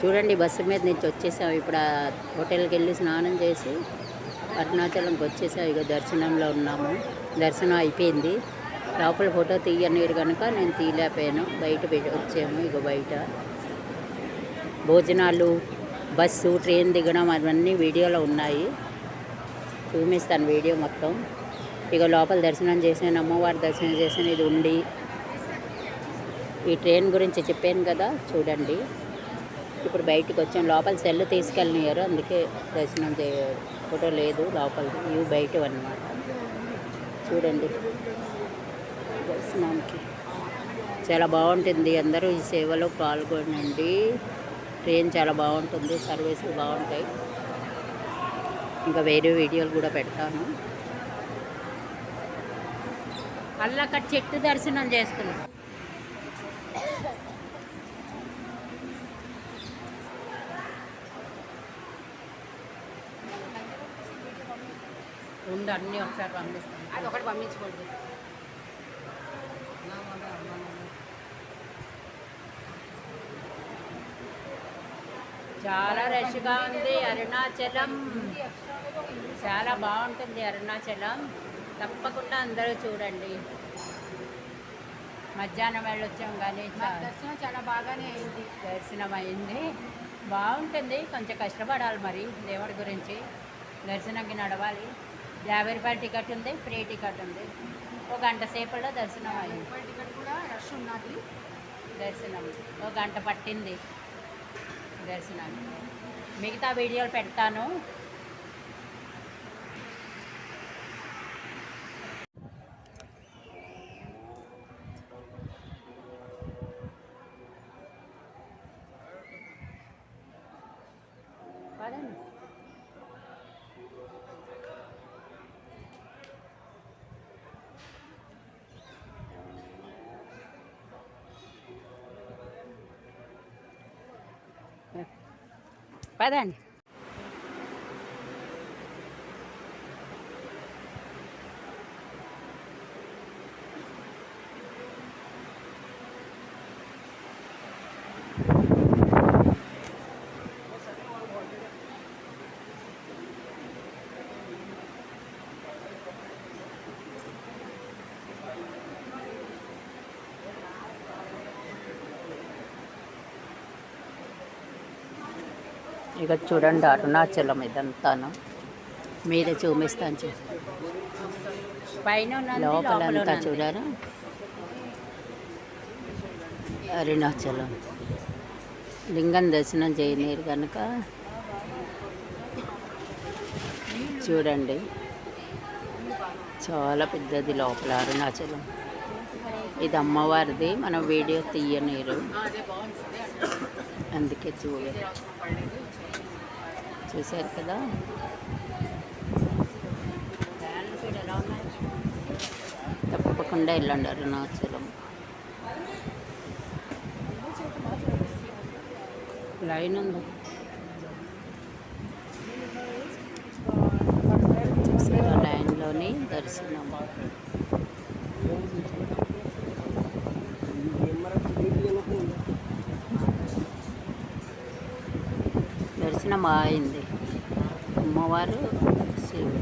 చూడండి బస్సు మీద నుంచి వచ్చేసాం. ఇప్పుడు ఆ హోటల్కి వెళ్ళి స్నానం చేసి అరుణాచలంకి వచ్చేసాం. ఇక దర్శనంలో ఉన్నాము. దర్శనం అయిపోయింది. లోపల ఫోటో తీయనీరు కనుక నేను తీయలేకపోయాను. బయట వచ్చాము. ఇక బయట భోజనాలు, బస్సు, ట్రైన్ దిగడం అవన్నీ వీడియోలో ఉన్నాయి. చూపిస్తాను వీడియో మొత్తం. ఇక లోపల దర్శనం చేసాను, అమ్మవారి దర్శనం చేసాను. ఇది ఉండి ఈ ట్రైన్ గురించి చెప్పాను కదా, చూడండి. ఇప్పుడు బయటకు వచ్చాం. లోపల సెల్ తీసుకెళ్ళనియారు, అందుకే దర్శనం ఫోటో లేదు లోపల. ఇవి బయట అన్నమాట. చూడండి దర్శనానికి చాలా బాగుంటుంది. అందరూ ఈ సేవలో పాల్గొనండి. ట్రైన్ చాలా బాగుంటుంది, సర్వీసులు బాగుంటాయి. ఇంకా వేరే వీడియోలు కూడా పెడతాను. అక్కడ చెట్టు దర్శనం చేసుకున్నాం. ఉండి అన్నీ ఒకసారి పంపిస్తాను. అది ఒకటి పంపించుకోండి. చాలా రష్గా ఉంది అరుణాచలం. చాలా బాగుంటుంది అరుణాచలం. తప్పకుండా అందరూ చూడండి. మధ్యాహ్నం వెళ్ళొచ్చాం కానీ దర్శనం చాలా బాగానే అయింది. దర్శనం అయింది, బాగుంటుంది. కొంచెం కష్టపడాలి మరి దేవుడి గురించి. దర్శనంకి నడవాలి. 50 రూపాయల టికెట్ ఉంది, ఫ్రీ టికెట్ ఉంది. ఒక గంట సేపట్లో దర్శనం అయింది. టికెట్ కూడా రష్ ఉన్నది. దర్శనం ఒక గంట పట్టింది దర్శనానికి. మిగతా వీడియోలు పెడతాను. పదండి. ఇక చూడండి అరుణాచలం ఇదంతాను. మీరే చూపిస్తాను. పైన లోపలంతా చూడారు. అరుణాచలం లింగం దర్శనం చేయనీరు కనుక చూడండి. చాలా పెద్దది లోపల అరుణాచలం. ఇది అమ్మవారిది, మనం వీడియో తీయనీరు, అందుకే చూశారు కదా. తప్పకుండా వెళ్ళండి అరుణాచలం. లైన్ ఉంది చూసారా, లైన్లోని దర్శనం. దర్శనం అయింది. అమ్మవారు, శివుడు.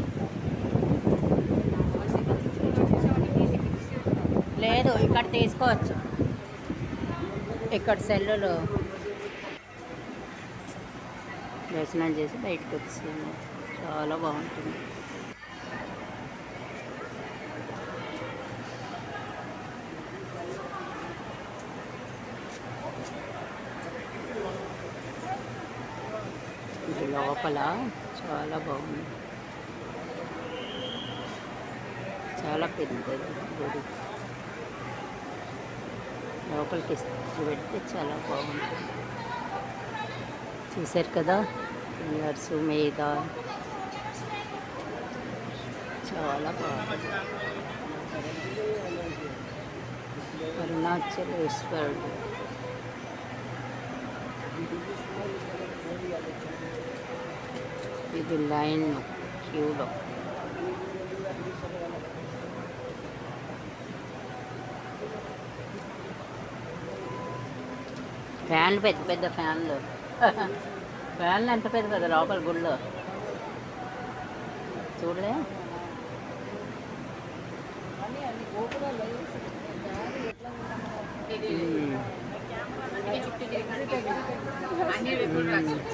లేదు, ఇక్కడ తీసుకోవచ్చు. ఇక్కడ సెల్లులో దర్శనం చేసి బయటకు వచ్చాము. చాలా బాగుంటుంది. ఇది లోపల చాలా బాగుంది. చాలా పెద్దది గుడి. లోపలికి పెడితే చాలా బాగుంటుంది. చూశారు కదా, పిల్లర్స్ మీద చాలా బాగుంది. అరుణాచలేశ్వరుడు. ఇది లైన్ క్యూలో. ఫ్యాన్లు, పెద్ద పెద్ద ఫ్యాన్లు. ఫ్యాన్లు ఎంత పెద్ద కదా లోపల గుళ్ళో చూడలే.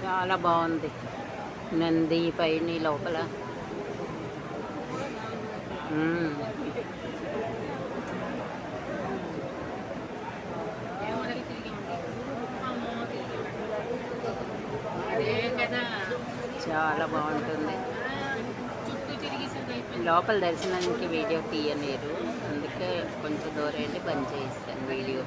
చాలా బాగుంది. నంది పైన లోపల చాలా బాగుంటుంది. లోపల దర్శనానికి వీడియో తీయలేరు, అందుకే కొంచెం దూరం వెళ్ళి బంద్ చేయిస్తాను వీడియో.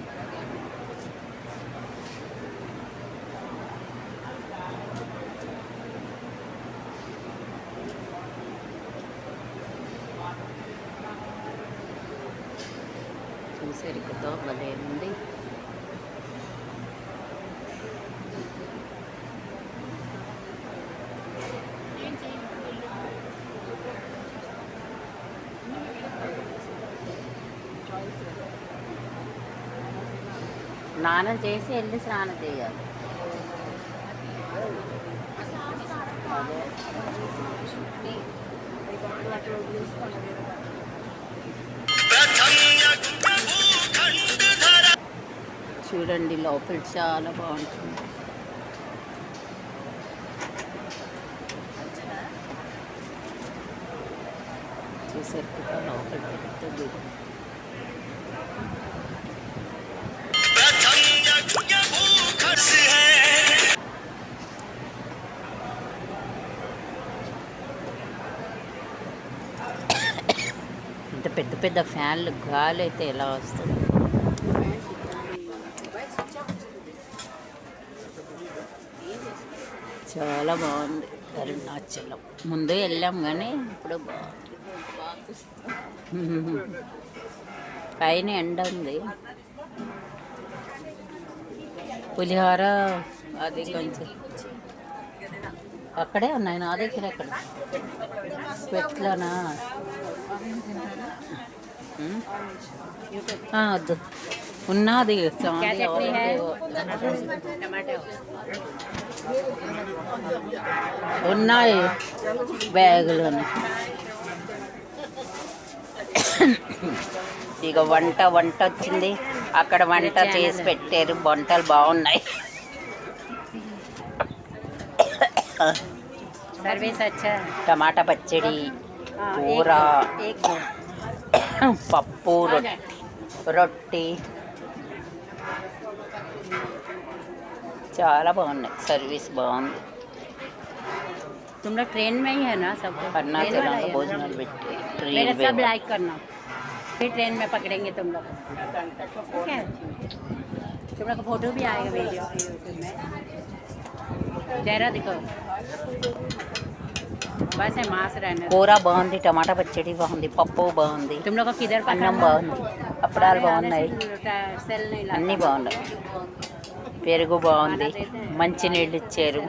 చూసారు కదా, భలే ఉంది. స్నానం చేసి వెళ్ళి స్నానం చేయాలి. చూడండి లోపల చాలా బాగుంటుంది. చూసారు కదా లోపల పెద్దది. ఇంత పెద్ద పెద్ద ఫ్యాన్లు గాలి అయితే ఎలా వస్తుంది. చాలా బాగుంది అరుణాచలం. ముందు వెళ్ళాం కానీ ఇప్పుడు బాగుంది. పైన ఎండ ఉంది. పులిహోర అది కొంచెం అక్కడే ఉన్నాయి నా దగ్గర. అక్కడ పెట్లనా వద్దు ఉన్నది ఉన్నాయి బ్యాగులు. ఇక వంట వచ్చింది. అక్కడ వంట చేసి పెట్టారు. వంటలు బాగున్నాయి. సర్వీస్ వచ్చా. టమాటా పచ్చడి, కూర, పప్పు, రొట్టి చాలా బాగున్నాయి. సర్వీస్ బాగుంది. तुम लोग ट्रेन में ही है ना सब? अरुणाचल भोजनाल बैठे ट्रेन में सब लाइक करना, फिर ट्रेन में पकड़ेंगे तुम लोग। ठीक है, तुम लोग का फोटो भी आएगा वीडियो यूट्यूब में। चेहरा दिखो बस है, मास रहने. కూర బాగుంది, టమాటా పచ్చడి బాగుంది, పప్పు బాగుంది. तुम लोग को किधर అన్నం బాగుంది, అప్పడాలు బాగున్నాయి, అన్నీ బాగున్నాయి. పెరుగు బాగుంది, మంచి నీళ్ళు ఇచ్చారు.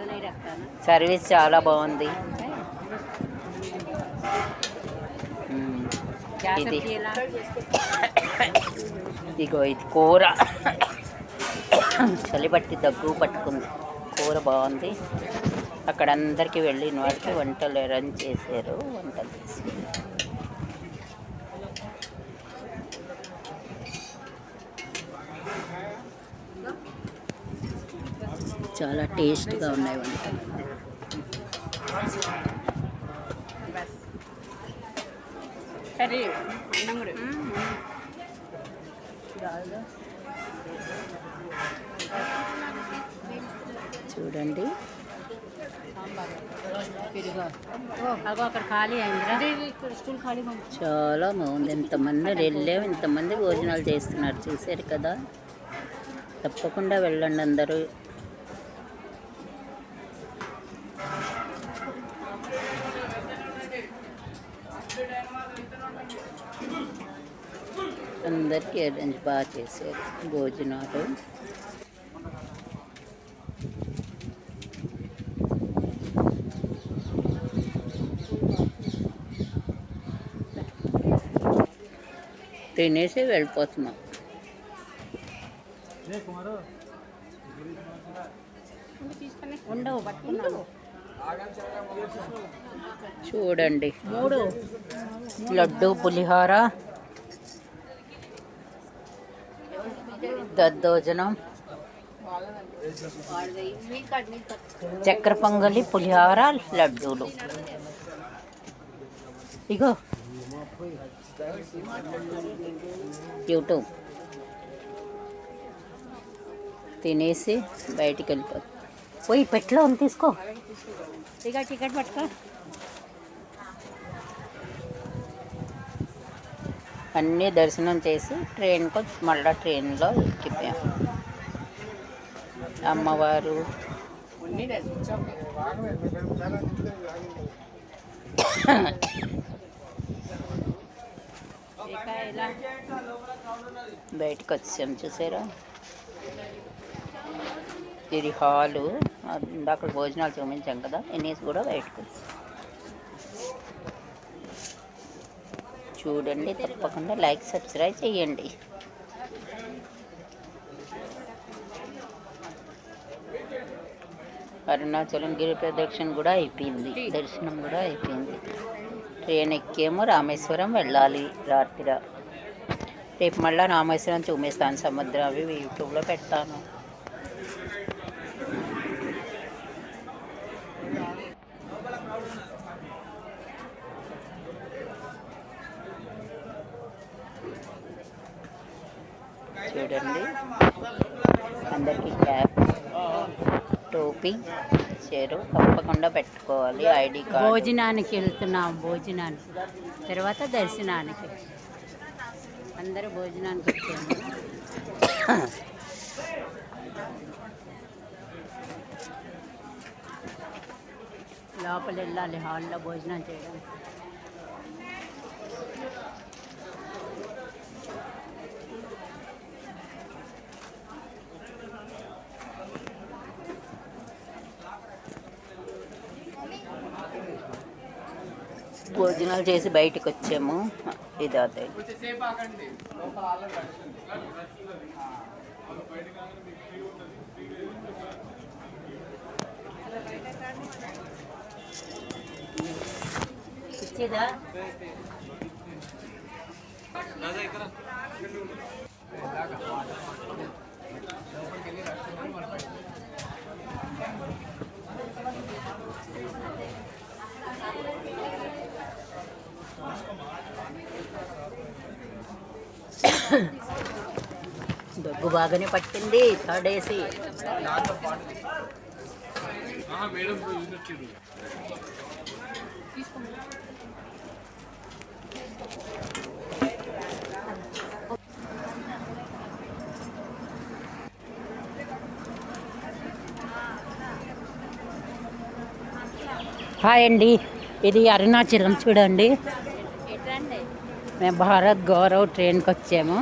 సర్వీస్ చాలా బాగుంది. ఇది ఇగో ఇది కూర. చలిబట్టి దగ్గు పట్టుకుంది. కూర బాగుంది. అక్కడ అందరికీ వెళ్ళిన వారికి వంటలు అరేంజ్ చేశారు. వంటలు చేసి చాలా టేస్ట్గా ఉన్నాయి వంటలు. చూడండి చాలా బాగుంది. ఎంతమంది వెళ్ళాము, ఇంతమంది భోజనాలు చేస్తున్నారు. చూశారు కదా, తప్పకుండా వెళ్ళండి అందరూ. అందరికీ అరేంజ్ బాగా చేశారు భోజనాలు. తినేసి వెళ్ళిపోతున్నాం. ఉండవు పట్టుకున్నాను. చూడండి లడ్డు పులిహోర దద్దోజనం చక్కెర పొంగలి పులిహోర లడ్డూలు. ఇగో యూట్యూబ్ తినేసి బయటికి వెళ్ళిపోతుంది. పోయి పెట్లో ఉంది తీసుకో. ఇక టికెట్ పట్టుకో. అన్నీ దర్శనం చేసి ట్రైన్కి మళ్ళీ ట్రైన్లో ఎక్కిపోయాం. అమ్మవారు బయటకు వచ్చాం. చూసారా, ఇది హాలు. ఇందాక భోజనాలు చూపించాం కదా, ఎన్నిస్ కూడా బయటకు వచ్చాం. చూడండి, తప్పకుండా లైక్ సబ్స్క్రైబ్ చేయండి. అరుణాచలం గిరి ప్రదక్షిణ కూడా అయిపోయింది, దర్శనం కూడా అయిపోయింది. ట్రైన్ ఎక్కేమో రామేశ్వరం వెళ్ళాలి రాత్రి. రేపు మళ్ళీ రామేశ్వరం చూపిస్తాను, సముద్రం అవి యూట్యూబ్లో పెడతాను. చూడండి, అందరికీ క్యాప్ టోపీ ఇచ్చారు, తప్పకుండా పెట్టుకోవాలి. ID card. భోజనానికి వెళ్తున్నాం, భోజనానికి తర్వాత దర్శనానికి. అందరూ భోజనానికి వచ్చాము. లోపల వెళ్ళాలి, హాల్లో భోజనం చేయడం. భోజనాలు చేసి బయటకు వచ్చాము. ఇది అదే ఇచ్చేదా. దగ్గు బాగానే పట్టింది, థర్డ్ ఏసీ. హాయ్ అండి, ఇది అరుణాచలం. చూడండి, మేము భారత్ గౌరవ్ ట్రైన్కి వచ్చాము.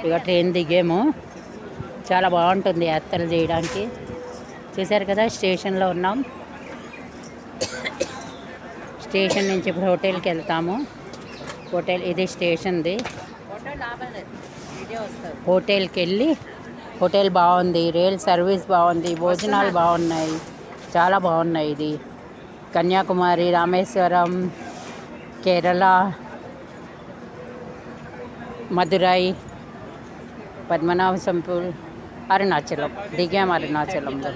ఇక ట్రైన్ దిగాము. చాలా బాగుంటుంది యాత్రలు చేయడానికి. చూసారు కదా, స్టేషన్లో ఉన్నాం. స్టేషన్ నుంచి ఇప్పుడు హోటల్కి వెళ్తాము. హోటల్ ఇది స్టేషన్ది. హోటల్కి వెళ్ళి, హోటల్ బాగుంది, రైల్ సర్వీస్ బాగుంది, భోజనాలు బాగున్నాయి, చాలా బాగున్నాయి. ఇది కన్యాకుమారి, రామేశ్వరం, కేరళ, మదురై, పద్మనాభసంపూర్, అరుణాచలం దిగాం. అరుణాచలంలో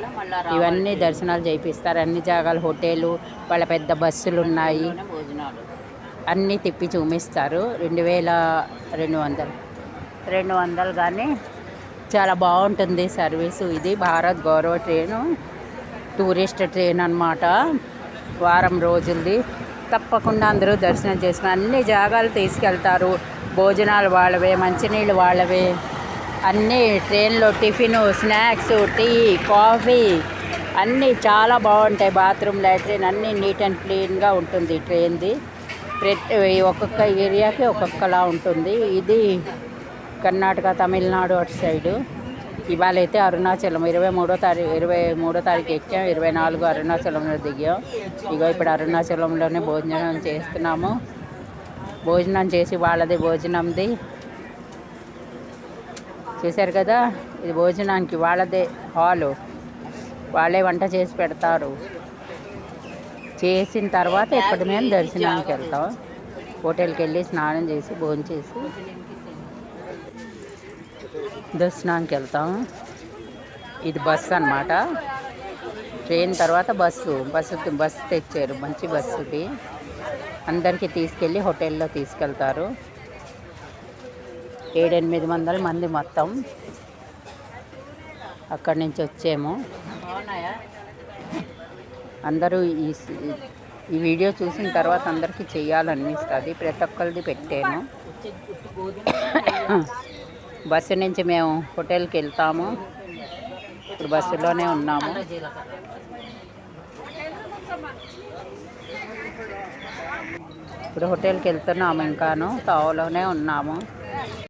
ఇవన్నీ దర్శనాలు చేయిస్తారు. అన్ని జాగాలు హోటలు, వాళ్ళ పెద్ద బస్సులు ఉన్నాయి, అన్నీ తిప్పి చూపిస్తారు. 2200 కానీ చాలా బాగుంటుంది సర్వీసు. ఇది భారత్ గౌరవ ట్రైను, టూరిస్ట్ ట్రైన్ అన్నమాట. వారం రోజులది. తప్పకుండా అందరూ దర్శనం చేసుకుని అన్ని జాగాలు తీసుకెళ్తారు. భోజనాలు వాళ్ళవే, మంచినీళ్ళు వాళ్ళవే, అన్నీ ట్రైన్లో టిఫిను, స్నాక్స్, టీ, కాఫీ అన్నీ చాలా బాగుంటాయి. బాత్రూమ్, లాట్రిన్ అన్నీ నీట్ అండ్ క్లీన్గా ఉంటుంది ట్రైన్ది. ఒక్కొక్క ఏరియాకి ఒక్కొక్కలా ఉంటుంది. ఇది కర్ణాటక, తమిళనాడు అటు సైడు. ఇవాళ అయితే అరుణాచలం 23వ తారీఖు ఎక్కాం, 24 అరుణాచలంలో దిగాం. ఇగో ఇప్పుడు అరుణాచలంలోనే భోజనం చేస్తున్నాము. భోజనం చేసి వాళ్ళది భోజనంది చూశారు కదా, ఇది భోజనానికి వాళ్ళదే హాలు. వాళ్ళే వంట చేసి పెడతారు. చేసిన తర్వాత ఇప్పుడు మేము దర్శనానికి వెళ్తాం. హోటల్కి వెళ్ళి స్నానం చేసి భోంచేసి దర్శనానికి వెళ్తాం. ఇది బస్సు అన్నమాట. ట్రైన్ తర్వాత బస్సు తెచ్చారు. మంచి బస్సుది. అందరికీ తీసుకెళ్ళి హోటల్లో తీసుకెళ్తారు. 700-800 మంది మొత్తం అక్కడి నుంచి వచ్చాము. అందరూ ఈ వీడియో చూసిన తర్వాత అందరికీ చెయ్యాలనిపిస్తుంది. ప్రతి ఒక్కరిది పెట్టాను. బస్సు నుంచి మేము హోటల్కి వెళ్తాము. ఇప్పుడు బస్సులోనే ఉన్నాము. ఇప్పుడు హోటల్కి వెళ్తున్నాము. ఇంకాను తావులోనే ఉన్నాము.